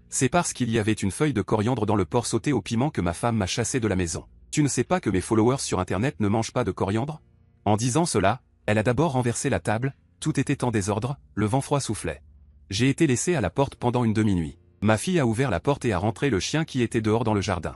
C'est parce qu'il y avait une feuille de coriandre dans le porc sauté au piment que ma femme m'a chassé de la maison. Tu ne sais pas que mes followers sur internet ne mangent pas de coriandre? En disant cela, elle a d'abord renversé la table, tout était en désordre, le vent froid soufflait. J'ai été laissé à la porte pendant une demi-nuit. Ma fille a ouvert la porte et a rentré le chien qui était dehors dans le jardin.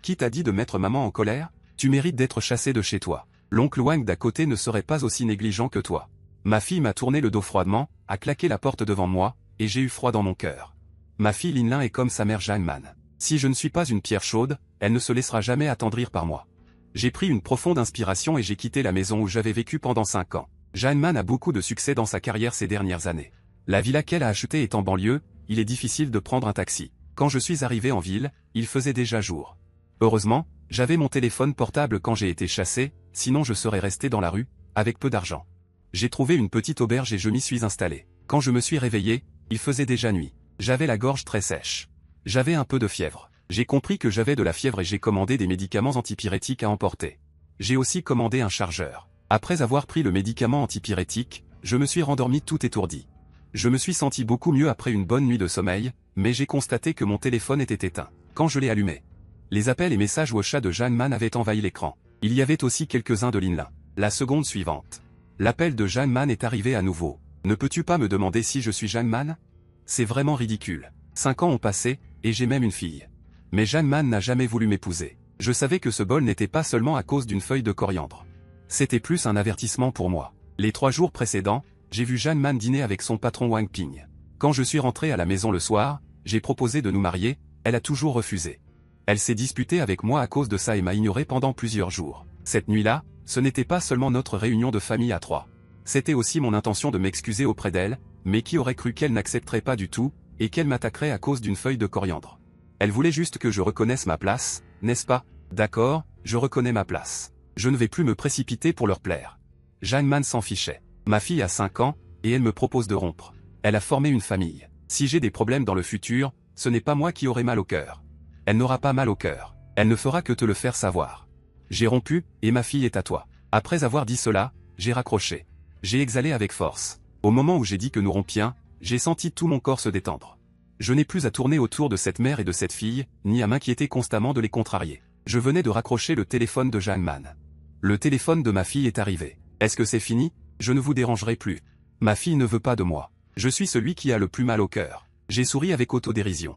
Qui t'a dit de mettre maman en colère? Tu mérites d'être chassé de chez toi. L'oncle Wang d'à côté ne serait pas aussi négligent que toi. Ma fille m'a tourné le dos froidement, a claqué la porte devant moi, et j'ai eu froid dans mon cœur. Ma fille Linlin est comme sa mère Janman. Si je ne suis pas une pierre chaude, elle ne se laissera jamais attendrir par moi. J'ai pris une profonde inspiration et j'ai quitté la maison où j'avais vécu pendant 5 ans. Janman a beaucoup de succès dans sa carrière ces dernières années. La villa qu'elle a achetée est en banlieue, il est difficile de prendre un taxi. Quand je suis arrivé en ville, il faisait déjà jour. Heureusement, j'avais mon téléphone portable quand j'ai été chassé, sinon je serais resté dans la rue, avec peu d'argent. J'ai trouvé une petite auberge et je m'y suis installé. Quand je me suis réveillé, il faisait déjà nuit. J'avais la gorge très sèche. J'avais un peu de fièvre. J'ai compris que j'avais de la fièvre et j'ai commandé des médicaments antipyrétiques à emporter. J'ai aussi commandé un chargeur. Après avoir pris le médicament antipyrétique, je me suis rendormi tout étourdi. Je me suis senti beaucoup mieux après une bonne nuit de sommeil, mais j'ai constaté que mon téléphone était éteint. Quand je l'ai allumé, les appels et messages WhatsApp de Janman avaient envahi l'écran. Il y avait aussi quelques-uns de Linlin. La seconde suivante. L'appel de Janman est arrivé à nouveau. Ne peux-tu pas me demander si je suis Janman? C'est vraiment ridicule. 5 ans ont passé, et j'ai même une fille. Mais Janman n'a jamais voulu m'épouser. Je savais que ce bol n'était pas seulement à cause d'une feuille de coriandre. C'était plus un avertissement pour moi. Les 3 jours précédents, j'ai vu Janman dîner avec son patron Wang Ping. Quand je suis rentré à la maison le soir, j'ai proposé de nous marier, elle a toujours refusé. Elle s'est disputée avec moi à cause de ça et m'a ignoré pendant plusieurs jours. Cette nuit-là, ce n'était pas seulement notre réunion de famille à 3. C'était aussi mon intention de m'excuser auprès d'elle, mais qui aurait cru qu'elle n'accepterait pas du tout, et qu'elle m'attaquerait à cause d'une feuille de coriandre. Elle voulait juste que je reconnaisse ma place, n'est-ce pas? D'accord, je reconnais ma place. Je ne vais plus me précipiter pour leur plaire. Janman s'en fichait. Ma fille a 5 ans, et elle me propose de rompre. Elle a formé une famille. Si j'ai des problèmes dans le futur, ce n'est pas moi qui aurai mal au cœur. Elle n'aura pas mal au cœur. Elle ne fera que te le faire savoir. J'ai rompu, et ma fille est à toi. Après avoir dit cela, j'ai raccroché. J'ai exhalé avec force. Au moment où j'ai dit que nous rompions, j'ai senti tout mon corps se détendre. Je n'ai plus à tourner autour de cette mère et de cette fille, ni à m'inquiéter constamment de les contrarier. Je venais de raccrocher le téléphone de Janman. Le téléphone de ma fille est arrivé. Est-ce que c'est fini? Je ne vous dérangerai plus. Ma fille ne veut pas de moi. Je suis celui qui a le plus mal au cœur. J'ai souri avec autodérision.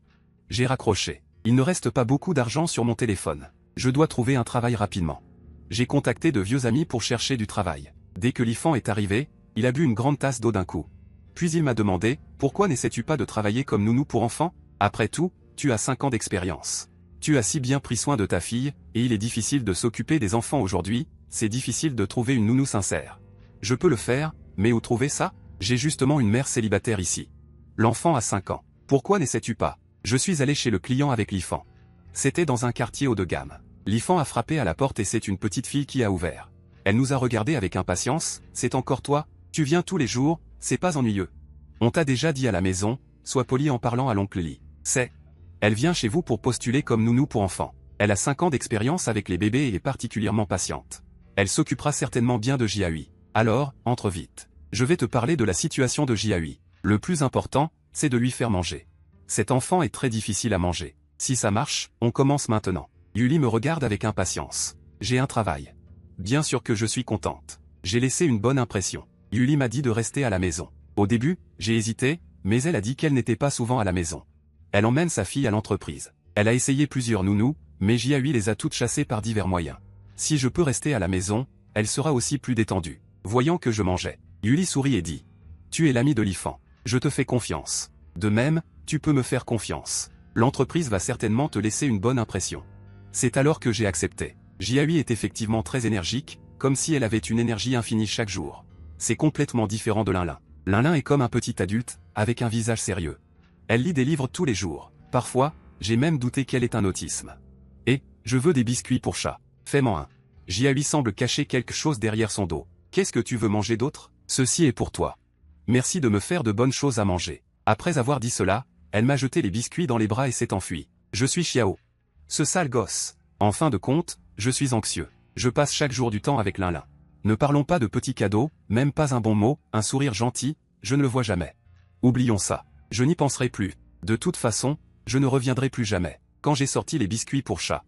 J'ai raccroché. Il ne reste pas beaucoup d'argent sur mon téléphone. Je dois trouver un travail rapidement. J'ai contacté de vieux amis pour chercher du travail. Dès que l'IFAN est arrivé, il a bu une grande tasse d'eau d'un coup. Puis il m'a demandé, pourquoi n'essaies-tu pas de travailler comme nounou pour enfants? Après tout, tu as 5 ans d'expérience. Tu as si bien pris soin de ta fille, et il est difficile de s'occuper des enfants aujourd'hui, c'est difficile de trouver une nounou sincère. Je peux le faire, mais où trouver ça? J'ai justement une mère célibataire ici. L'enfant a 5 ans. Pourquoi n'essaies-tu pas? Je suis allé chez le client avec l'IFAN. C'était dans un quartier haut de gamme. L'IFAN a frappé à la porte et c'est une petite fille qui a ouvert. Elle nous a regardé avec impatience, c'est encore toi? Tu viens tous les jours, c'est pas ennuyeux. On t'a déjà dit à la maison, sois poli en parlant à l'oncle Lee. C'est. Elle vient chez vous pour postuler comme nounou pour enfants. Elle a 5 ans d'expérience avec les bébés et est particulièrement patiente. Elle s'occupera certainement bien de Jiahui. Alors, entre vite. Je vais te parler de la situation de Jiahui. Le plus important, c'est de lui faire manger. Cet enfant est très difficile à manger. Si ça marche, on commence maintenant. Yuli me regarde avec impatience. J'ai un travail. Bien sûr que je suis contente. J'ai laissé une bonne impression. Yuli m'a dit de rester à la maison. Au début, j'ai hésité, mais elle a dit qu'elle n'était pas souvent à la maison. Elle emmène sa fille à l'entreprise. Elle a essayé plusieurs nounous, mais Jiahui les a toutes chassées par divers moyens. Si je peux rester à la maison, elle sera aussi plus détendue. Voyant que je mangeais, Yuli sourit et dit. Tu es l'ami de l'IFAN. Je te fais confiance. De même, tu peux me faire confiance. L'entreprise va certainement te laisser une bonne impression. C'est alors que j'ai accepté. Jiahui est effectivement très énergique, comme si elle avait une énergie infinie chaque jour. C'est complètement différent de Linlin. Linlin est comme un petit adulte, avec un visage sérieux. Elle lit des livres tous les jours. Parfois, j'ai même douté qu'elle ait un autisme. Et, je veux des biscuits pour chat. Fais-moi un. Jiahui semble cacher quelque chose derrière son dos. Qu'est-ce que tu veux manger d'autre? Ceci est pour toi. Merci de me faire de bonnes choses à manger. Après avoir dit cela, elle m'a jeté les biscuits dans les bras et s'est enfuie. Je suis Xiao. Ce sale gosse. En fin de compte, je suis anxieux. Je passe chaque jour du temps avec Linlin. Ne parlons pas de petits cadeaux, même pas un bon mot, un sourire gentil, je ne le vois jamais. Oublions ça. Je n'y penserai plus. De toute façon, Je ne reviendrai plus jamais. Quand j'ai sorti les biscuits pour chat,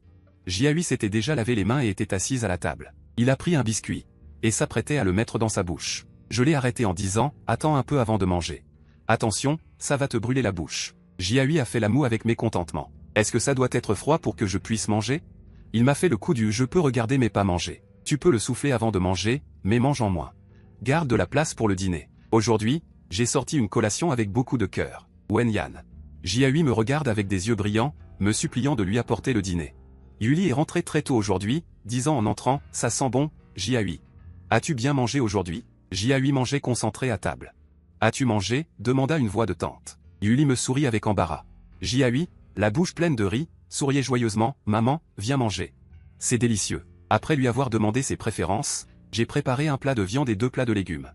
Jiahui s'était déjà lavé les mains et était assise à la table. Il a pris un biscuit et s'apprêtait à le mettre dans sa bouche. Je l'ai arrêté en disant « Attends un peu avant de manger. Attention, ça va te brûler la bouche. » Jiahui a fait la moue avec mécontentement. « Est-ce que ça doit être froid pour que je puisse manger ?» Il m'a fait le coup du « je peux regarder mais pas manger ». Tu peux le souffler avant de manger, mais mange en moins. Garde de la place pour le dîner. Aujourd'hui, j'ai sorti une collation avec beaucoup de cœur. Wen Yan. Jiahui me regarde avec des yeux brillants, me suppliant de lui apporter le dîner. Yuli est rentré très tôt aujourd'hui, disant en entrant « Ça sent bon, Jiahui. As-tu bien mangé aujourd'hui ?» Jiahui mangeait concentré à table. « As-tu mangé ?» demanda une voix de tante. Yuli me sourit avec embarras. Jiahui, la bouche pleine de riz, souriait joyeusement « Maman, viens manger. C'est délicieux. » Après lui avoir demandé ses préférences, j'ai préparé un plat de viande et 2 plats de légumes.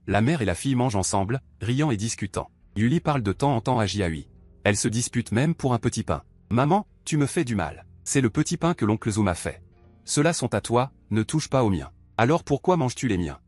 La mère et la fille mangent ensemble, riant et discutant. Yuli parle de temps en temps à Jiahui. Elle se dispute même pour un petit pain. « Maman, tu me fais du mal. C'est le petit pain que l'oncle Zou m'a fait. Ceux-là sont à toi, ne touche pas aux miens. Alors pourquoi manges-tu les miens ?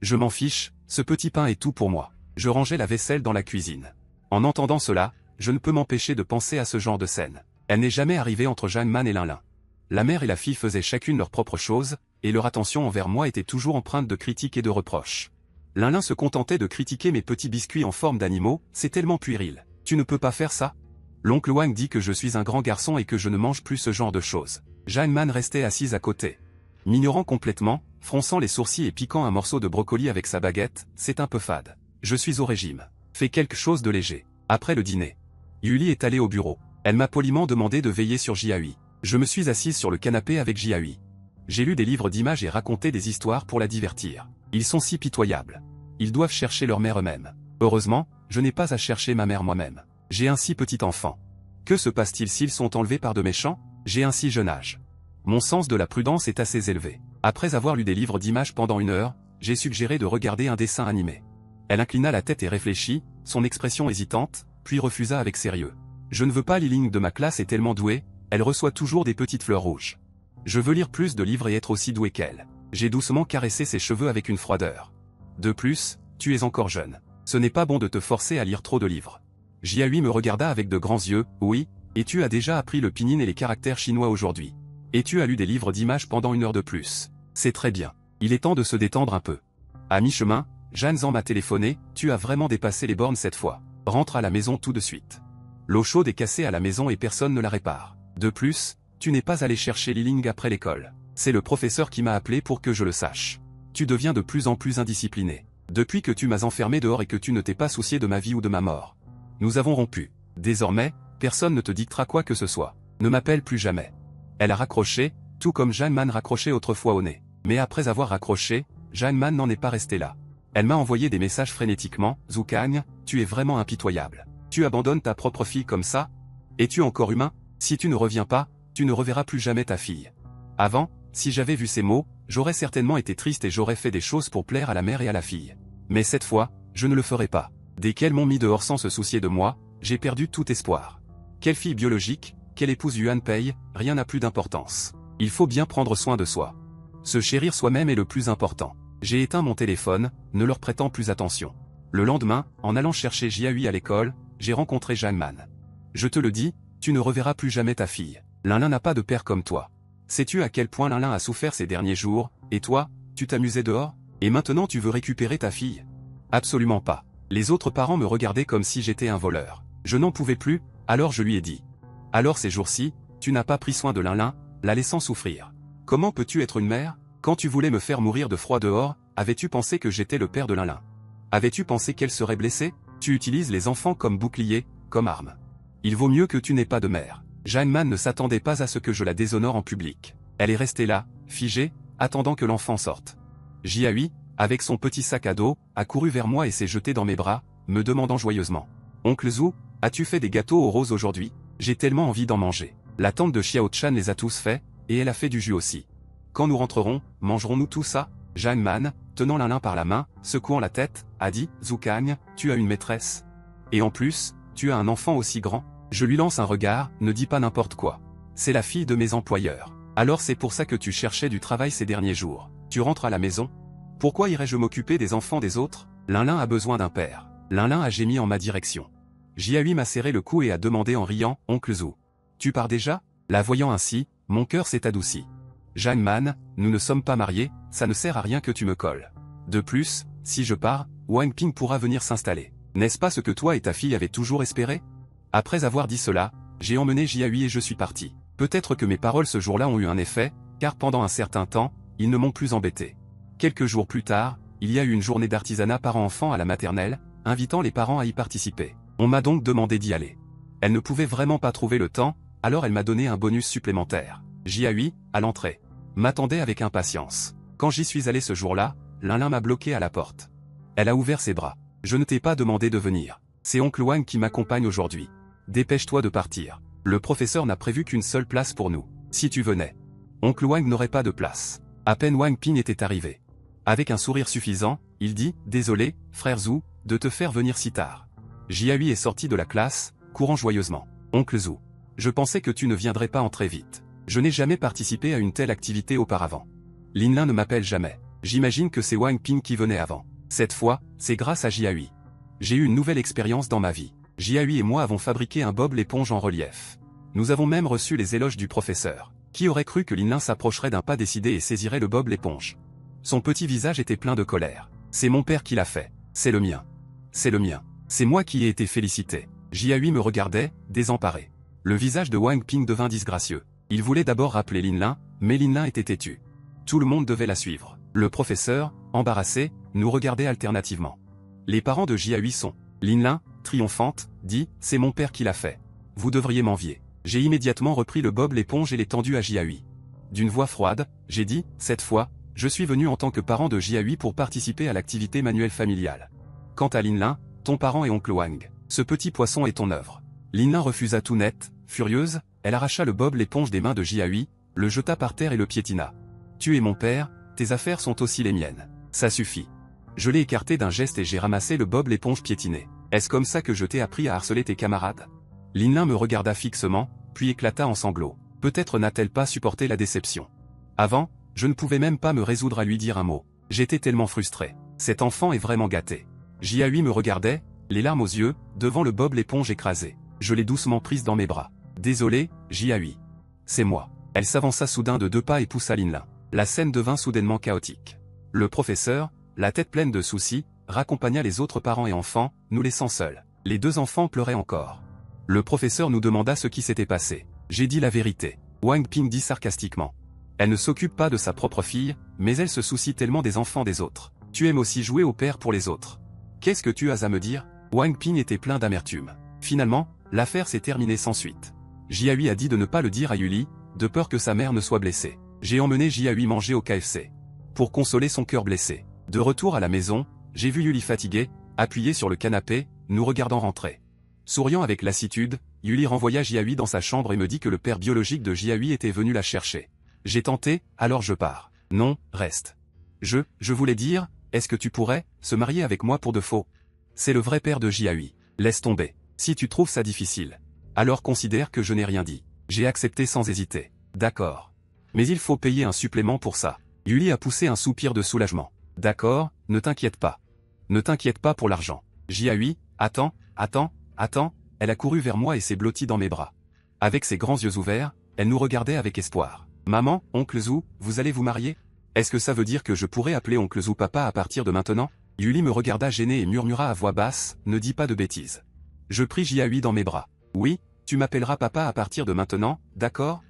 Je m'en fiche, ce petit pain est tout pour moi. » Je rangeais la vaisselle dans la cuisine. En entendant cela, je ne peux m'empêcher de penser à ce genre de scène. Elle n'est jamais arrivée entre Jeanne Man et Lin-Lin. La mère et la fille faisaient chacune leur propre chose, et leur attention envers moi était toujours empreinte de critiques et de reproches. Lin-Lin se contentait de critiquer mes petits biscuits en forme d'animaux, c'est tellement puéril. Tu ne peux pas faire ça ? L'oncle Wang dit que je suis un grand garçon et que je ne mange plus ce genre de choses. Jeanne Man restait assise à côté. M'ignorant complètement, fronçant les sourcils et piquant un morceau de brocoli avec sa baguette, c'est un peu fade. Je suis au régime. Fais quelque chose de léger. Après le dîner, Yuli est allée au bureau. Elle m'a poliment demandé de veiller sur Jiahui. Je me suis assise sur le canapé avec Jiahui. J'ai lu des livres d'images et raconté des histoires pour la divertir. Ils sont si pitoyables. Ils doivent chercher leur mère eux-mêmes. Heureusement, je n'ai pas à chercher ma mère moi-même. J'ai un si petit enfant. Que se passe-t-il s'ils sont enlevés par de méchants ? J'ai un si jeune âge. Mon sens de la prudence est assez élevé. Après avoir lu des livres d'images pendant 1 heure, j'ai suggéré de regarder un dessin animé. Elle inclina la tête et réfléchit, son expression hésitante, puis refusa avec sérieux. Je ne veux pas, Liling de ma classe est tellement douée, elle reçoit toujours des petites fleurs rouges. Je veux lire plus de livres et être aussi doué qu'elle. J'ai doucement caressé ses cheveux avec une froideur. De plus, tu es encore jeune. Ce n'est pas bon de te forcer à lire trop de livres. Jiahui me regarda avec de grands yeux, oui, et tu as déjà appris le pinyin et les caractères chinois aujourd'hui. Et tu as lu des livres d'images pendant 1 heure de plus. C'est très bien. Il est temps de se détendre un peu. À mi-chemin, Jeanne Zan m'a téléphoné, tu as vraiment dépassé les bornes cette fois. Rentre à la maison tout de suite. L'eau chaude est cassée à la maison et personne ne la répare. De plus, tu n'es pas allé chercher Liling après l'école. C'est le professeur qui m'a appelé pour que je le sache. Tu deviens de plus en plus indiscipliné. Depuis que tu m'as enfermé dehors et que tu ne t'es pas soucié de ma vie ou de ma mort. Nous avons rompu. Désormais, personne ne te dictera quoi que ce soit. Ne m'appelle plus jamais. Elle a raccroché, tout comme Jeanne Man raccrochait autrefois au nez. Mais après avoir raccroché, Jeanne Man n'en est pas restée là. Elle m'a envoyé des messages frénétiquement. Zhou Kang, tu es vraiment impitoyable. Tu abandonnes ta propre fille comme ça ? Es-tu encore humain ? Si tu ne reviens pas, tu ne reverras plus jamais ta fille. Avant, si j'avais vu ces mots, j'aurais certainement été triste et j'aurais fait des choses pour plaire à la mère et à la fille. Mais cette fois, je ne le ferai pas. Dès qu'elles m'ont mis dehors sans se soucier de moi, j'ai perdu tout espoir. Quelle fille biologique, quelle épouse Yuan Pei, rien n'a plus d'importance. Il faut bien prendre soin de soi. Se chérir soi-même est le plus important. J'ai éteint mon téléphone, ne leur prêtant plus attention. Le lendemain, en allant chercher Jiahui à l'école, j'ai rencontré Jeanne Man. Je te le dis, tu ne reverras plus jamais ta fille. Lin-Lin n'a pas de père comme toi. Sais-tu à quel point Lin-Lin a souffert ces derniers jours, et toi, tu t'amusais dehors ? Et maintenant tu veux récupérer ta fille ? Absolument pas. Les autres parents me regardaient comme si j'étais un voleur. Je n'en pouvais plus, alors je lui ai dit. Alors ces jours-ci, tu n'as pas pris soin de Lin-Lin, la laissant souffrir. Comment peux-tu être une mère ? Quand tu voulais me faire mourir de froid dehors, avais-tu pensé que j'étais le père de Lin-Lin ? Avais-tu pensé qu'elle serait blessée ? Tu utilises les enfants comme bouclier, comme arme. Il vaut mieux que tu n'aies pas de mère. Jeanne Man ne s'attendait pas à ce que je la déshonore en public. Elle est restée là, figée, attendant que l'enfant sorte. Jiahui, avec son petit sac à dos, a couru vers moi et s'est jeté dans mes bras, me demandant joyeusement. « Oncle Zou, as-tu fait des gâteaux aux roses aujourd'hui ? J'ai tellement envie d'en manger. » La tante de Xiao Chan les a tous faits, et elle a fait du jus aussi. Quand nous rentrerons, mangerons-nous tout ça ? Jeanne Man, tenant Lin-Lin par la main, secouant la tête, a dit « Zhou Kang, tu as une maîtresse. Et en plus, tu as un enfant aussi grand. » Je lui lance un regard, ne dis pas n'importe quoi. C'est la fille de mes employeurs. Alors c'est pour ça que tu cherchais du travail ces derniers jours. Tu rentres à la maison ? Pourquoi irais-je m'occuper des enfants des autres ? Lin-Lin a besoin d'un père. Lin-Lin a gémi en ma direction. Jiahui m'a serré le cou et a demandé en riant, Oncle Zhu. Tu pars déjà? La voyant ainsi, mon cœur s'est adouci. Zhang Man, nous ne sommes pas mariés, ça ne sert à rien que tu me colles. De plus, si je pars, Wang Ping pourra venir s'installer. N'est-ce pas ce que toi et ta fille avez toujours espéré? Après avoir dit cela, j'ai emmené Jiahui et je suis parti. Peut-être que mes paroles ce jour-là ont eu un effet, car pendant un certain temps, ils ne m'ont plus embêté. Quelques jours plus tard, il y a eu une journée d'artisanat parents-enfants à la maternelle, invitant les parents à y participer. On m'a donc demandé d'y aller. Elle ne pouvait vraiment pas trouver le temps, alors elle m'a donné un bonus supplémentaire. Jiahui, à l'entrée, m'attendait avec impatience. Quand j'y suis allé ce jour-là, Linlin m'a bloqué à la porte. Elle a ouvert ses bras. Je ne t'ai pas demandé de venir. C'est oncle Wang qui m'accompagne aujourd'hui. Dépêche-toi de partir. Le professeur n'a prévu qu'une seule place pour nous. Si tu venais. Oncle Wang n'aurait pas de place. À peine Wang Ping était arrivé. Avec un sourire suffisant, il dit « Désolé, frère Zhu, de te faire venir si tard. » Jiahui est sorti de la classe, courant joyeusement. « Oncle Zhu, je pensais que tu ne viendrais pas entrer vite. Je n'ai jamais participé à une telle activité auparavant. Linlin ne m'appelle jamais. J'imagine que c'est Wang Ping qui venait avant. Cette fois, c'est grâce à Jiahui. J'ai eu une nouvelle expérience dans ma vie. Jiahui et moi avons fabriqué un bob l'éponge en relief. Nous avons même reçu les éloges du professeur. Qui aurait cru que Linlin s'approcherait d'un pas décidé et saisirait le bob l'éponge? Son petit visage était plein de colère. C'est mon père qui l'a fait. C'est le mien. C'est le mien. C'est moi qui ai été félicité. Jiahui me regardait, désemparé. Le visage de Wang Ping devint disgracieux. Il voulait d'abord rappeler Linlin, mais Linlin était têtu. Tout le monde devait la suivre. Le professeur, embarrassé, nous regardait alternativement. Les parents de Jiahui sont. Linlin, triomphante, dit « C'est mon père qui l'a fait. Vous devriez m'envier. » J'ai immédiatement repris le bob l'éponge et l'ai tendu à Jiahui. D'une voix froide, j'ai dit « Cette fois, je suis venu en tant que parent de Jiahui pour participer à l'activité manuelle familiale. Quant à Linlin, ton parent est oncle Wang. Ce petit poisson est ton œuvre. » Linlin refusa tout net, furieuse, elle arracha le bob l'éponge des mains de Jiahui, le jeta par terre et le piétina. « Tu es mon père, tes affaires sont aussi les miennes. Ça suffit. » Je l'ai écarté d'un geste et j'ai ramassé le bob l'éponge piétiné. « Est-ce comme ça que je t'ai appris à harceler tes camarades ?» Linlin me regarda fixement, puis éclata en sanglots. Peut-être n'a-t-elle pas supporté la déception. Avant, je ne pouvais même pas me résoudre à lui dire un mot. J'étais tellement frustré. Cet enfant est vraiment gâté. Jiahui me regardait, les larmes aux yeux, devant le bob l'éponge écrasé. Je l'ai doucement prise dans mes bras. Désolé, Jiahui. C'est moi. Elle s'avança soudain de 2 pas et poussa Linlin. La scène devint soudainement chaotique. Le professeur, la tête pleine de soucis, raccompagna les autres parents et enfants, nous laissant seuls. Les 2 enfants pleuraient encore. Le professeur nous demanda ce qui s'était passé. J'ai dit la vérité. Wang Ping dit sarcastiquement. Elle ne s'occupe pas de sa propre fille, mais elle se soucie tellement des enfants des autres. Tu aimes aussi jouer au père pour les autres. Qu'est-ce que tu as à me dire? Wang Ping était plein d'amertume. Finalement, l'affaire s'est terminée sans suite. Jiahui a dit de ne pas le dire à Yuli, de peur que sa mère ne soit blessée. J'ai emmené Jiahui manger au KFC. Pour consoler son cœur blessé. De retour à la maison, j'ai vu Yuli fatigué, appuyé sur le canapé, nous regardant rentrer. Souriant avec lassitude, Yuli renvoya Jiahui dans sa chambre et me dit que le père biologique de Jiahui était venu la chercher. J'ai tenté, alors je pars. Non, reste. Je voulais dire, est-ce que tu pourrais, se marier avec moi pour de faux? C'est le vrai père de Jiahui. Laisse tomber. Si tu trouves ça difficile. Alors considère que je n'ai rien dit. J'ai accepté sans hésiter. D'accord. Mais il faut payer un supplément pour ça. Yuli a poussé un soupir de soulagement. D'accord, ne t'inquiète pas. Ne t'inquiète pas pour l'argent. Jiahui, attends, elle a couru vers moi et s'est blottie dans mes bras. Avec ses grands yeux ouverts, elle nous regardait avec espoir. Maman, oncle Zhu, vous allez vous marier? Est-ce que ça veut dire que je pourrais appeler oncle Zhu papa à partir de maintenant? Yuli me regarda gêné et murmura à voix basse, ne dis pas de bêtises. Je pris Jiahui dans mes bras. Oui, tu m'appelleras papa à partir de maintenant, d'accord?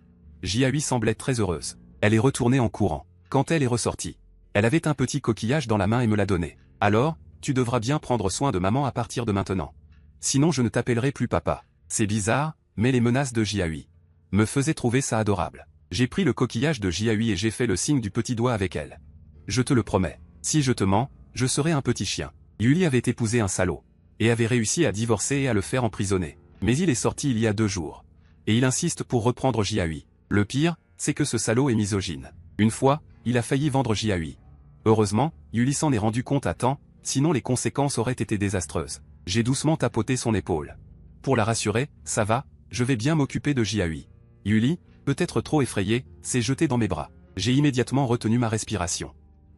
Jiahui semblait très heureuse. Elle est retournée en courant. Quand elle est ressortie, elle avait un petit coquillage dans la main et me l'a donné. Alors, tu devras bien prendre soin de maman à partir de maintenant. Sinon je ne t'appellerai plus papa. C'est bizarre, mais les menaces de Jiahui me faisaient trouver ça adorable. J'ai pris le coquillage de Jiahui et j'ai fait le signe du petit doigt avec elle. Je te le promets. Si je te mens, je serai un petit chien. Yuli avait épousé un salaud. Et avait réussi à divorcer et à le faire emprisonner. Mais il est sorti il y a 2 jours. Et il insiste pour reprendre Jiahui. Le pire, c'est que ce salaud est misogyne. Une fois, il a failli vendre Jiahui. Heureusement, Yuli s'en est rendu compte à temps, sinon les conséquences auraient été désastreuses. J'ai doucement tapoté son épaule. Pour la rassurer, ça va, je vais bien m'occuper de Jiahui. Yuli, peut-être trop effrayée, s'est jetée dans mes bras. J'ai immédiatement retenu ma respiration.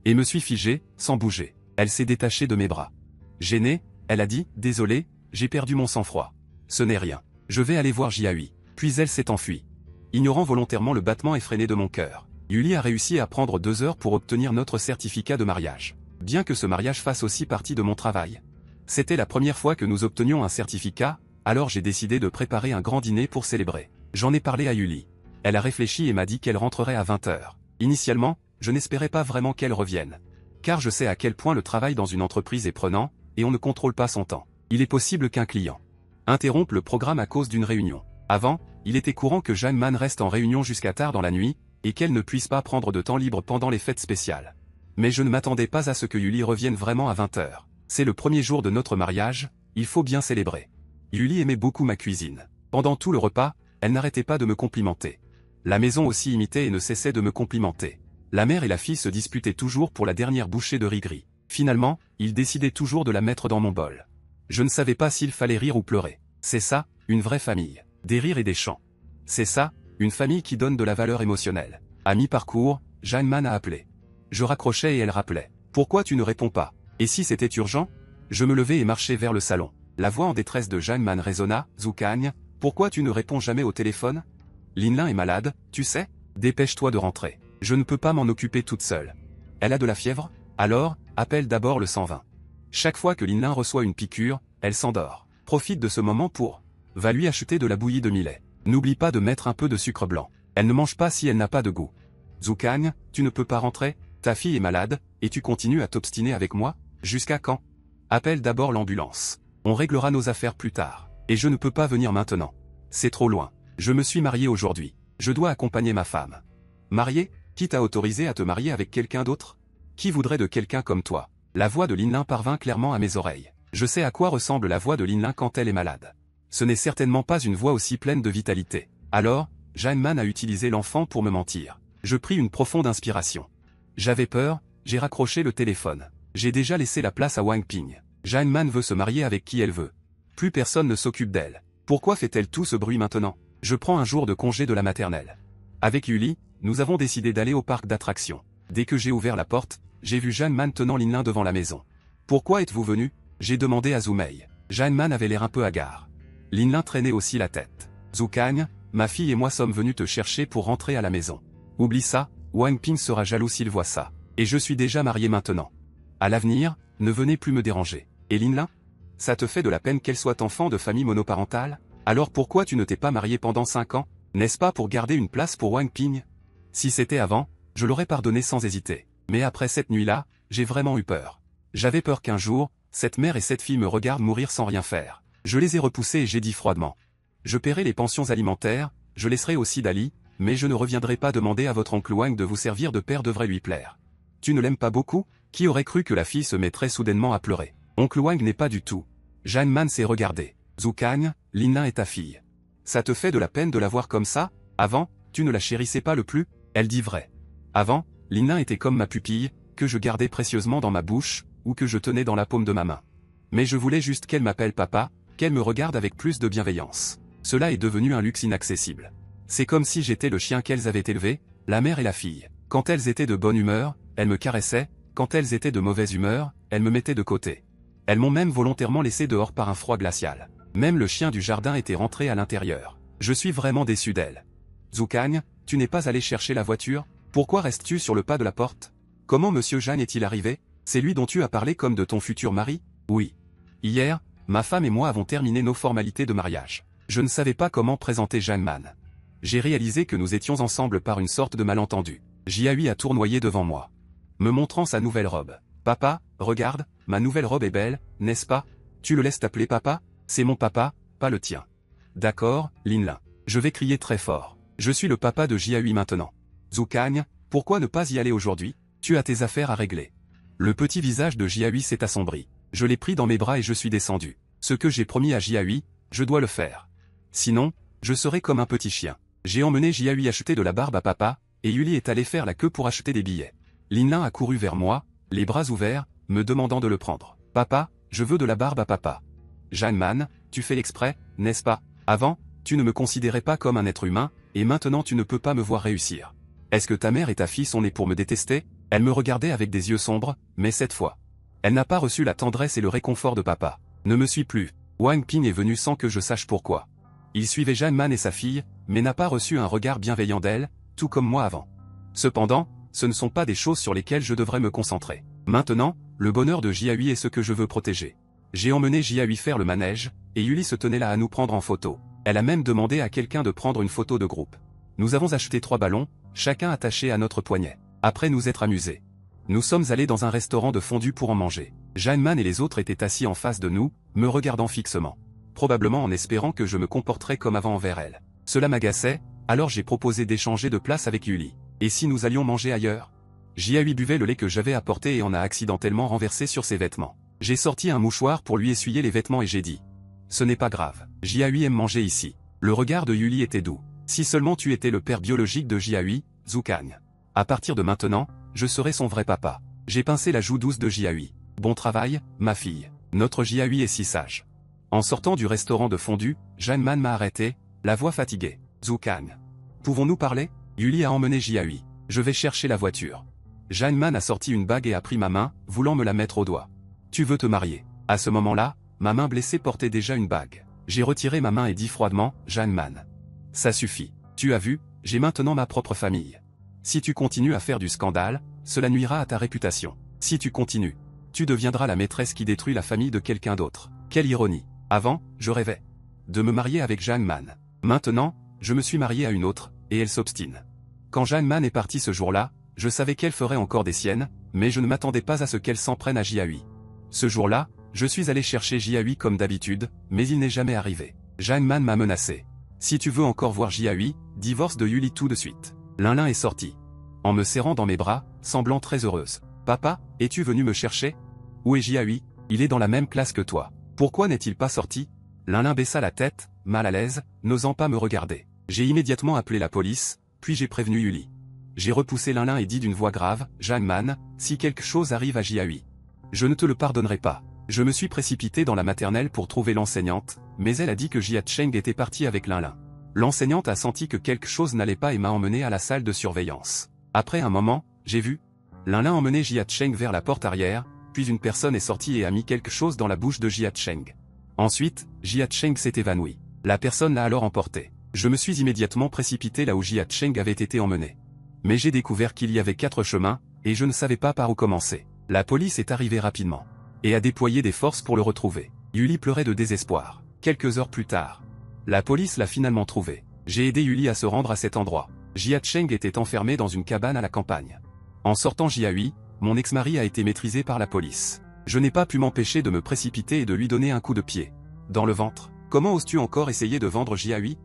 Et me suis figé, sans bouger. Elle s'est détachée de mes bras. Gênée, elle a dit, désolé, j'ai perdu mon sang-froid. Ce n'est rien. Je vais aller voir Jiahui. Puis elle s'est enfuie. Ignorant volontairement le battement effréné de mon cœur, Yuli a réussi à prendre 2 heures pour obtenir notre certificat de mariage. Bien que ce mariage fasse aussi partie de mon travail. C'était la première fois que nous obtenions un certificat, alors j'ai décidé de préparer un grand dîner pour célébrer. J'en ai parlé à Yuli. Elle a réfléchi et m'a dit qu'elle rentrerait à 20 h. Initialement, je n'espérais pas vraiment qu'elle revienne. Car je sais à quel point le travail dans une entreprise est prenant, et on ne contrôle pas son temps. Il est possible qu'un client interrompe le programme à cause d'une réunion. Avant, il était courant que Jeanne Man reste en réunion jusqu'à tard dans la nuit, et qu'elle ne puisse pas prendre de temps libre pendant les fêtes spéciales. Mais je ne m'attendais pas à ce que Yuli revienne vraiment à 20 h. C'est le premier jour de notre mariage, il faut bien célébrer. Yuli aimait beaucoup ma cuisine. Pendant tout le repas, elle n'arrêtait pas de me complimenter. La maison aussi imitait et ne cessait de me complimenter. La mère et la fille se disputaient toujours pour la dernière bouchée de riz gris. Finalement, ils décidaient toujours de la mettre dans mon bol. Je ne savais pas s'il fallait rire ou pleurer. C'est ça, une vraie famille. Des rires et des chants. C'est ça, une famille qui donne de la valeur émotionnelle. À mi-parcours, Jeanne Man a appelé. Je raccrochais et elle rappelait. Pourquoi tu ne réponds pas? Et si c'était urgent? Je me levai et marchai vers le salon. La voix en détresse de Jeanne Man résonna. Zoukagne, pourquoi tu ne réponds jamais au téléphone? Linlin est malade, tu sais? Dépêche-toi de rentrer. Je ne peux pas m'en occuper toute seule. Elle a de la fièvre? Alors, appelle d'abord le 120. Chaque fois que Linlin reçoit une piqûre, elle s'endort. Profite de ce moment pour. Va lui acheter de la bouillie de millet. N'oublie pas de mettre un peu de sucre blanc. Elle ne mange pas si elle n'a pas de goût. Zoukagne, tu ne peux pas rentrer? Ta fille est malade, et tu continues à t'obstiner avec moi? Jusqu'à quand? Appelle d'abord l'ambulance. On réglera nos affaires plus tard. Et je ne peux pas venir maintenant. C'est trop loin. Je me suis marié aujourd'hui. Je dois accompagner ma femme. Marié? Qui t'a autorisé à te marier avec quelqu'un d'autre? Qui voudrait de quelqu'un comme toi? La voix de Linlin parvint clairement à mes oreilles. Je sais à quoi ressemble la voix de Linlin quand elle est malade. Ce n'est certainement pas une voix aussi pleine de vitalité. Alors, Jeanne Man a utilisé l'enfant pour me mentir. Je pris une profonde inspiration. J'avais peur, j'ai raccroché le téléphone. J'ai déjà laissé la place à Wang Ping. Jeanne Man veut se marier avec qui elle veut. Plus personne ne s'occupe d'elle. Pourquoi fait-elle tout ce bruit maintenant? Je prends un jour de congé de la maternelle. Avec Yuli, nous avons décidé d'aller au parc d'attractions. Dès que j'ai ouvert la porte, j'ai vu Jeanne Man tenant Linlin devant la maison. Pourquoi êtes-vous venu? J'ai demandé à Zoumei. Jeanne Man avait l'air un peu hagard. Linlin traînait aussi la tête. Zoukagne, ma fille et moi sommes venus te chercher pour rentrer à la maison. Oublie ça, Wang Ping sera jaloux s'il voit ça. Et je suis déjà marié maintenant. À l'avenir, ne venez plus me déranger. Et Linlin? Ça te fait de la peine qu'elle soit enfant de famille monoparentale? Alors pourquoi tu ne t'es pas marié pendant 5 ans? N'est-ce pas pour garder une place pour Wang Ping? Si c'était avant, je l'aurais pardonné sans hésiter. Mais après cette nuit-là, j'ai vraiment eu peur. J'avais peur qu'un jour, cette mère et cette fille me regardent mourir sans rien faire. Je les ai repoussés et j'ai dit froidement. Je paierai les pensions alimentaires, je laisserai aussi Dali, mais je ne reviendrai pas demander à votre oncle Wang de vous servir de père devrait lui plaire. Tu ne l'aimes pas beaucoup? Qui aurait cru que la fille se mettrait soudainement à pleurer? Oncle Wang n'est pas du tout. Jeanne Man s'est regardée. Zoukagne, Linlin est ta fille. Ça te fait de la peine de la voir comme ça? Avant, tu ne la chérissais pas le plus? Elle dit vrai. Avant, Linlin était comme ma pupille, que je gardais précieusement dans ma bouche, ou que je tenais dans la paume de ma main. Mais je voulais juste qu'elle m'appelle papa, qu'elle me regarde avec plus de bienveillance. Cela est devenu un luxe inaccessible. C'est comme si j'étais le chien qu'elles avaient élevé, la mère et la fille. Quand elles étaient de bonne humeur, elles me caressaient, quand elles étaient de mauvaise humeur, elles me mettaient de côté. Elles m'ont même volontairement laissé dehors par un froid glacial. Même le chien du jardin était rentré à l'intérieur. Je suis vraiment déçu d'elle. Zoukagne, tu n'es pas allé chercher la voiture? Pourquoi restes-tu sur le pas de la porte? Comment Monsieur Jeanne est-il arrivé? C'est lui dont tu as parlé comme de ton futur mari? Oui. Hier, ma femme et moi avons terminé nos formalités de mariage. Je ne savais pas comment présenter Jeanne Man. J'ai réalisé que nous étions ensemble par une sorte de malentendu. Jiahui a tournoyé devant moi, me montrant sa nouvelle robe. Papa, regarde, ma nouvelle robe est belle, n'est-ce pas? Tu le laisses t'appeler papa? C'est mon papa, pas le tien. D'accord, Linlin. Je vais crier très fort. Je suis le papa de Jiahui maintenant. Zoukagne, pourquoi ne pas y aller aujourd'hui? Tu as tes affaires à régler. Le petit visage de Jiahui s'est assombri. Je l'ai pris dans mes bras et je suis descendu. Ce que j'ai promis à Jiahui, je dois le faire. Sinon, je serai comme un petit chien. J'ai emmené Jiahui acheter de la barbe à papa, et Yuli est allé faire la queue pour acheter des billets. Linlin a couru vers moi, les bras ouverts, me demandant de le prendre. Papa, je veux de la barbe à papa. Jeanne Man, tu fais l'exprès, n'est-ce pas? Avant, tu ne me considérais pas comme un être humain, et maintenant tu ne peux pas me voir réussir. Est-ce que ta mère et ta fille sont nées pour me détester? Elle me regardait avec des yeux sombres, mais cette fois, elle n'a pas reçu la tendresse et le réconfort de papa. Ne me suis plus. Wang Ping est venu sans que je sache pourquoi. Il suivait Jeanne Man et sa fille, mais n'a pas reçu un regard bienveillant d'elle, tout comme moi avant. Cependant, ce ne sont pas des choses sur lesquelles je devrais me concentrer. Maintenant, le bonheur de Jiahui est ce que je veux protéger. J'ai emmené Jiahui faire le manège, et Yuli se tenait là à nous prendre en photo. Elle a même demandé à quelqu'un de prendre une photo de groupe. Nous avons acheté 3 ballons, chacun attaché à notre poignet. Après nous être amusés. Nous sommes allés dans un restaurant de fondue pour en manger. Jeanne Man et les autres étaient assis en face de nous, me regardant fixement. Probablement en espérant que je me comporterais comme avant envers elle. Cela m'agaçait, alors j'ai proposé d'échanger de place avec Yuli. Et si nous allions manger ailleurs? Jiahui buvait le lait que j'avais apporté et en a accidentellement renversé sur ses vêtements. J'ai sorti un mouchoir pour lui essuyer les vêtements et j'ai dit. Ce n'est pas grave, Jiahui aime manger ici. Le regard de Yuli était doux. Si seulement tu étais le père biologique de Jiahui, Zhu Kang. À partir de maintenant, je serai son vrai papa. J'ai pincé la joue douce de Jiahui. Bon travail, ma fille. Notre Jiahui est si sage. En sortant du restaurant de fondue, Jeanne Man m'a arrêté, la voix fatiguée. Zhu Kang. Pouvons-nous parler? Yuli a emmené Jiahui. Je vais chercher la voiture. Jeanne Man a sorti une bague et a pris ma main, voulant me la mettre au doigt. Tu veux te marier? À ce moment-là, ma main blessée portait déjà une bague. J'ai retiré ma main et dit froidement, Jeanne Man. Ça suffit. Tu as vu, j'ai maintenant ma propre famille. Si tu continues à faire du scandale, cela nuira à ta réputation. Si tu continues, tu deviendras la maîtresse qui détruit la famille de quelqu'un d'autre. Quelle ironie. Avant, je rêvais de me marier avec Jeanne Man. Maintenant, je me suis marié à une autre, et elle s'obstine. Quand Jeanne Man est partie ce jour-là, je savais qu'elle ferait encore des siennes, mais je ne m'attendais pas à ce qu'elle s'en prenne à Jiahui. Ce jour-là, je suis allé chercher Jiahui comme d'habitude, mais il n'est jamais arrivé. Jeanne Man m'a menacé. Si tu veux encore voir Jiahui, divorce de Yuli tout de suite. Lin est sorti. En me serrant dans mes bras, semblant très heureuse. Papa, es-tu venu me chercher? Où est Jiahui? Il est dans la même classe que toi. Pourquoi n'est-il pas sorti? Lin baissa la tête, mal à l'aise, n'osant pas me regarder. J'ai immédiatement appelé la police, puis j'ai prévenu Yuli. J'ai repoussé Lin et dit d'une voix grave, Jeanne Man, si quelque chose arrive à Jiahui, je ne te le pardonnerai pas. Je me suis précipité dans la maternelle pour trouver l'enseignante, mais elle a dit que Jia Cheng était partie avec Lin. L'enseignante a senti que quelque chose n'allait pas et m'a emmené à la salle de surveillance. Après un moment, j'ai vu Lin emmener Jia Cheng vers la porte arrière, puis une personne est sortie et a mis quelque chose dans la bouche de Jia Cheng. Ensuite, Jia Cheng s'est évanoui. La personne l'a alors emporté. Je me suis immédiatement précipité là où Jia Cheng avait été emmené. Mais j'ai découvert qu'il y avait 4 chemins, et je ne savais pas par où commencer. La police est arrivée rapidement, et a déployé des forces pour le retrouver. Yuli pleurait de désespoir. Quelques heures plus tard, la police l'a finalement trouvé. J'ai aidé Yuli à se rendre à cet endroit. Jia Cheng était enfermé dans une cabane à la campagne. En sortant Jiahui, mon ex-mari a été maîtrisé par la police. Je n'ai pas pu m'empêcher de me précipiter et de lui donner un coup de pied. Dans le ventre. Comment oses-tu encore essayer de vendre Jiahui?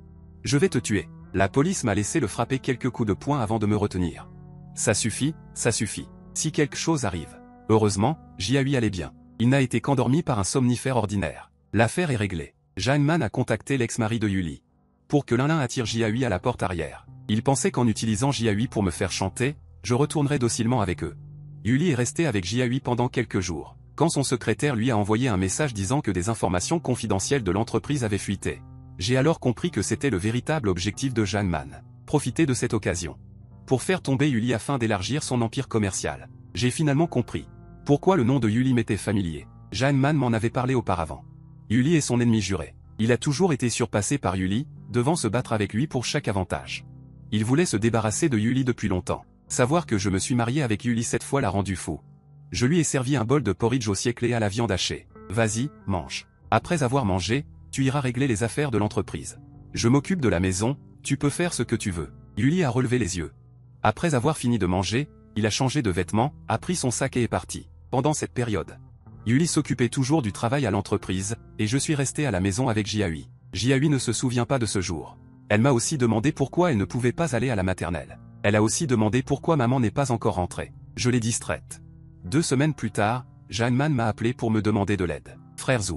Je vais te tuer. La police m'a laissé le frapper quelques coups de poing avant de me retenir. Ça suffit, ça suffit. Si quelque chose arrive. Heureusement, Jiahui allait bien. Il n'a été qu'endormi par un somnifère ordinaire. L'affaire est réglée. Jeanne Man a contacté l'ex-mari de Yuli. Pour que Lin attire Jiahui à la porte arrière. Il pensait qu'en utilisant Jiahui pour me faire chanter, je retournerais docilement avec eux. Yuli est resté avec Jiahui pendant quelques jours. Quand son secrétaire lui a envoyé un message disant que des informations confidentielles de l'entreprise avaient fuité. J'ai alors compris que c'était le véritable objectif de Jeanne Man. Profiter de cette occasion. Pour faire tomber Yuli afin d'élargir son empire commercial. J'ai finalement compris. Pourquoi le nom de Yuli m'était familier. Jeanne Man m'en avait parlé auparavant. Yuli est son ennemi juré. Il a toujours été surpassé par Yuli, devant se battre avec lui pour chaque avantage. Il voulait se débarrasser de Yuli depuis longtemps. Savoir que je me suis marié avec Yuli cette fois l'a rendu fou. Je lui ai servi un bol de porridge au siècle et à la viande hachée. Vas-y, mange. Après avoir mangé, tu iras régler les affaires de l'entreprise. Je m'occupe de la maison, tu peux faire ce que tu veux. Yuli a relevé les yeux. Après avoir fini de manger, il a changé de vêtements, a pris son sac et est parti. Pendant cette période, Yuli s'occupait toujours du travail à l'entreprise, et je suis resté à la maison avec Jiahui. Jiahui ne se souvient pas de ce jour. Elle m'a aussi demandé pourquoi elle ne pouvait pas aller à la maternelle. Elle a aussi demandé pourquoi maman n'est pas encore rentrée. Je l'ai distraite. 2 semaines plus tard, Jeanne Man m'a appelé pour me demander de l'aide. Frère Zhu.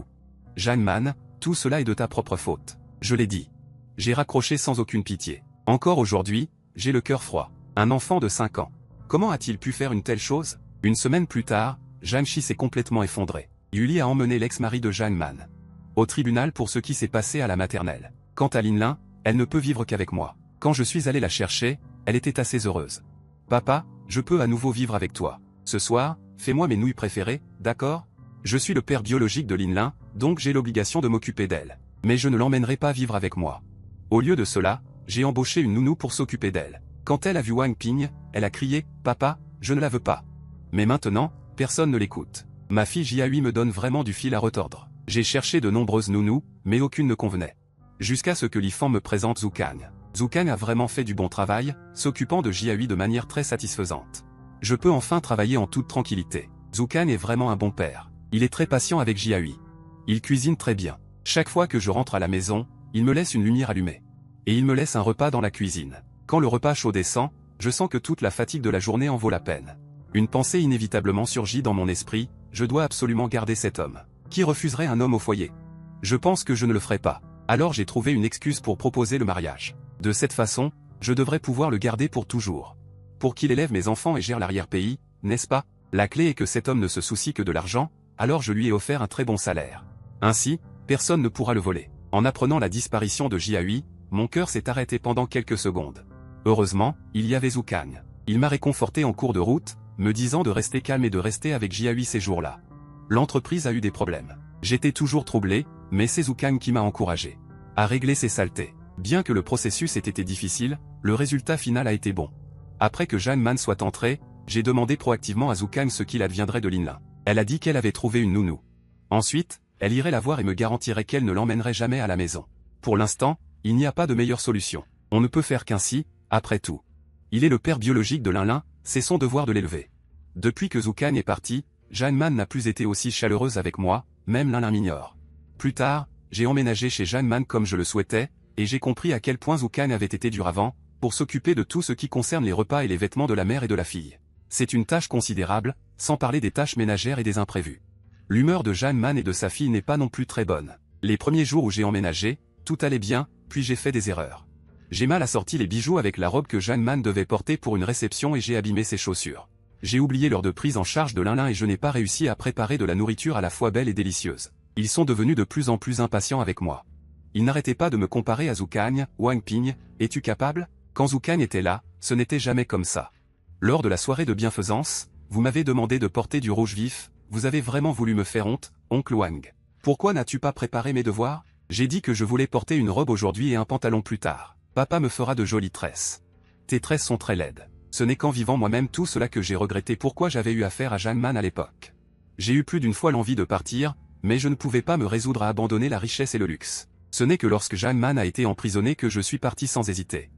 Jeanne Man, tout cela est de ta propre faute. Je l'ai dit. J'ai raccroché sans aucune pitié. Encore aujourd'hui, j'ai le cœur froid. Un enfant de 5 ans. Comment a-t-il pu faire une telle chose? Une semaine plus tard, Jeanne Chi s'est complètement effondrée. Yuli a emmené l'ex-mari de Jeanne Man au tribunal pour ce qui s'est passé à la maternelle. Quant à Lin, elle ne peut vivre qu'avec moi. Quand je suis allé la chercher, elle était assez heureuse. Papa, je peux à nouveau vivre avec toi. Ce soir, fais-moi mes nouilles préférées, d'accord? Je suis le père biologique de Linlin, donc j'ai l'obligation de m'occuper d'elle. Mais je ne l'emmènerai pas vivre avec moi. Au lieu de cela, j'ai embauché une nounou pour s'occuper d'elle. Quand elle a vu Wang Ping, elle a crié « Papa, je ne la veux pas ». Mais maintenant, personne ne l'écoute. Ma fille Jiahui me donne vraiment du fil à retordre. J'ai cherché de nombreuses nounous, mais aucune ne convenait. Jusqu'à ce que Li Fan me présente Zhu Kang. Zhu Kang a vraiment fait du bon travail, s'occupant de Jiahui de manière très satisfaisante. Je peux enfin travailler en toute tranquillité. Zhu Kang est vraiment un bon père. Il est très patient avec Jiahui. Il cuisine très bien. Chaque fois que je rentre à la maison, il me laisse une lumière allumée. Et il me laisse un repas dans la cuisine. Quand le repas chaud descend, je sens que toute la fatigue de la journée en vaut la peine. Une pensée inévitablement surgit dans mon esprit, je dois absolument garder cet homme. Qui refuserait un homme au foyer? Je pense que je ne le ferai pas. Alors j'ai trouvé une excuse pour proposer le mariage. De cette façon, je devrais pouvoir le garder pour toujours. Pour qu'il élève mes enfants et gère l'arrière-pays, n'est-ce pas? La clé est que cet homme ne se soucie que de l'argent, alors je lui ai offert un très bon salaire. Ainsi, personne ne pourra le voler. En apprenant la disparition de Jiahui, mon cœur s'est arrêté pendant quelques secondes. Heureusement, il y avait Zhu Kang. Il m'a réconforté en cours de route, me disant de rester calme et de rester avec Jiahui ces jours-là. L'entreprise a eu des problèmes. J'étais toujours troublé, mais c'est Zhu Kang qui m'a encouragé à régler ces saletés. Bien que le processus ait été difficile, le résultat final a été bon. Après que Jeanne Man soit entrée, j'ai demandé proactivement à Zhu Kang ce qu'il adviendrait de Linlin. Elle a dit qu'elle avait trouvé une nounou. Ensuite, elle irait la voir et me garantirait qu'elle ne l'emmènerait jamais à la maison. Pour l'instant, il n'y a pas de meilleure solution. On ne peut faire qu'ainsi, après tout. Il est le père biologique de Linlin, c'est son devoir de l'élever. Depuis que Zhu Kang est parti, Jeanne Man n'a plus été aussi chaleureuse avec moi, même Linlin m'ignore. Plus tard, j'ai emménagé chez Jeanne Man comme je le souhaitais, et j'ai compris à quel point Zhu Kang avait été dur avant, pour s'occuper de tout ce qui concerne les repas et les vêtements de la mère et de la fille. C'est une tâche considérable, sans parler des tâches ménagères et des imprévus. L'humeur de Jeanne Man et de sa fille n'est pas non plus très bonne. Les premiers jours où j'ai emménagé, tout allait bien, puis j'ai fait des erreurs. J'ai mal assorti les bijoux avec la robe que Jeanne Man devait porter pour une réception et j'ai abîmé ses chaussures. J'ai oublié l'heure de prise en charge de Linlin et je n'ai pas réussi à préparer de la nourriture à la fois belle et délicieuse. Ils sont devenus de plus en plus impatients avec moi. Ils n'arrêtaient pas de me comparer à Zhu Kang, Wang Ping, es-tu capable? Quand Zhu Kang était là, ce n'était jamais comme ça. Lors de la soirée de bienfaisance, vous m'avez demandé de porter du rouge vif, vous avez vraiment voulu me faire honte, oncle Wang. Pourquoi n'as-tu pas préparé mes devoirs? J'ai dit que je voulais porter une robe aujourd'hui et un pantalon plus tard. Papa me fera de jolies tresses. Tes tresses sont très laides. Ce n'est qu'en vivant moi-même tout cela que j'ai regretté pourquoi j'avais eu affaire à Jeanne Man à l'époque. J'ai eu plus d'une fois l'envie de partir, mais je ne pouvais pas me résoudre à abandonner la richesse et le luxe. Ce n'est que lorsque Jeanne Man a été emprisonnée que je suis parti sans hésiter.